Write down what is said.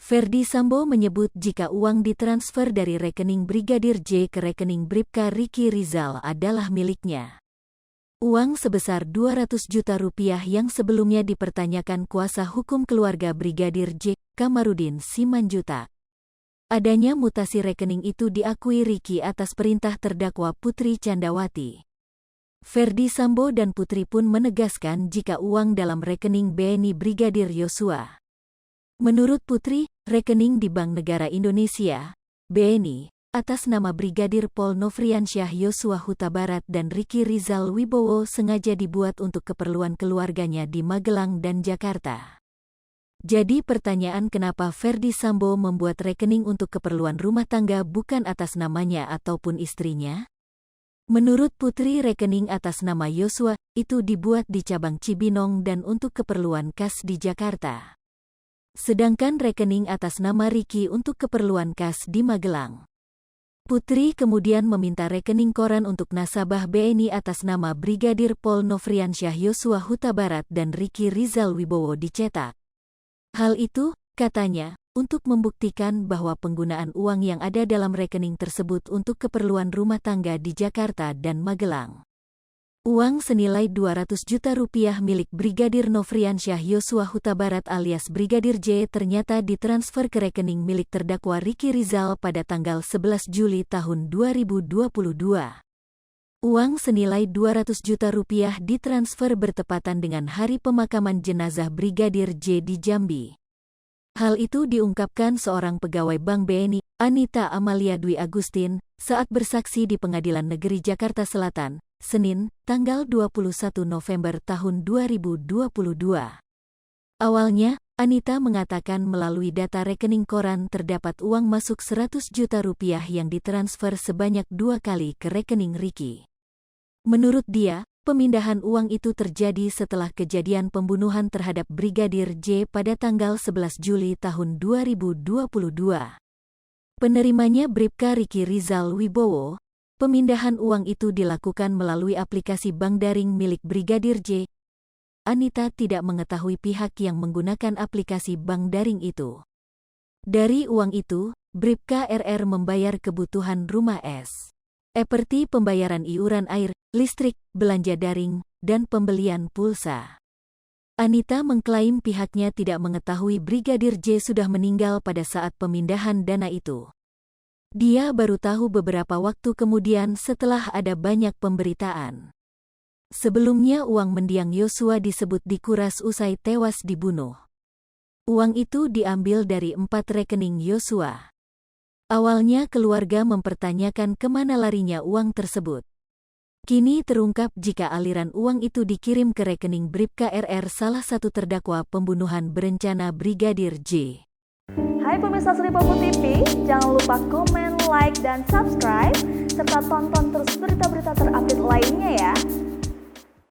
Ferdy Sambo menyebut jika uang ditransfer dari rekening Brigadir J ke rekening Bribka Ricky Rizal adalah miliknya. Uang sebesar 200 juta rupiah yang sebelumnya dipertanyakan kuasa hukum keluarga Brigadir J, Kamarudin Simanjutak. Adanya mutasi rekening itu diakui Ricky atas perintah terdakwa Putri Candrawati. Ferdy Sambo dan Putri pun menegaskan jika uang dalam rekening BNI Brigadir Yosua. Menurut Putri, rekening di Bank Negara Indonesia, BNI, atas nama Brigadir Pol Nofriansyah Yosua Huta Barat dan Ricky Rizal Wibowo sengaja dibuat untuk keperluan keluarganya di Magelang dan Jakarta. Jadi pertanyaan kenapa Ferdy Sambo membuat rekening untuk keperluan rumah tangga bukan atas namanya ataupun istrinya? Menurut Putri, rekening atas nama Yosua itu dibuat di cabang Cibinong dan untuk keperluan kas di Jakarta. Sedangkan rekening atas nama Ricky untuk keperluan kas di Magelang. Putri kemudian meminta rekening koran untuk nasabah BNI atas nama Brigadir Pol Nofriansyah Yosua Huta Barat dan Ricky Rizal Wibowo dicetak. Hal itu, katanya, untuk membuktikan bahwa penggunaan uang yang ada dalam rekening tersebut untuk keperluan rumah tangga di Jakarta dan Magelang. Uang senilai 200 juta rupiah milik Brigadir Nofriansyah Yosua Huta Barat alias Brigadir J ternyata ditransfer ke rekening milik terdakwa Ricky Rizal pada tanggal 11 Juli tahun 2022. Uang senilai 200 juta rupiah ditransfer bertepatan dengan hari pemakaman jenazah Brigadir J di Jambi. Hal itu diungkapkan seorang pegawai Bank BNI, Anita Amalia Dwi Agustin, saat bersaksi di Pengadilan Negeri Jakarta Selatan, Senin, tanggal 21 November tahun 2022. Awalnya, Anita mengatakan melalui data rekening koran terdapat uang masuk 100 juta rupiah yang ditransfer sebanyak 2 kali ke rekening Ricky. Menurut dia, pemindahan uang itu terjadi setelah kejadian pembunuhan terhadap Brigadir J pada tanggal 11 Juli tahun 2022. Penerimanya Bribka Ricky Rizal Wibowo. Pemindahan uang itu dilakukan melalui aplikasi bank daring milik Brigadir J. Anita tidak mengetahui pihak yang menggunakan aplikasi bank daring itu. Dari uang itu, Bribka RR membayar kebutuhan rumah seperti pembayaran iuran air, listrik, belanja daring, dan pembelian pulsa. Anita mengklaim pihaknya tidak mengetahui Brigadir J sudah meninggal pada saat pemindahan dana itu. Dia baru tahu beberapa waktu kemudian setelah ada banyak pemberitaan. Sebelumnya uang mendiang Yosua disebut dikuras usai tewas dibunuh. Uang itu diambil dari 4 rekening Yosua. Awalnya keluarga mempertanyakan kemana larinya uang tersebut. Kini terungkap jika aliran uang itu dikirim ke rekening Bribka RR, salah satu terdakwa pembunuhan berencana Brigadir J. Hai pemirsa Sri Popo TV, jangan lupa komen, like, dan subscribe, serta tonton terus berita-berita terupdate lainnya ya.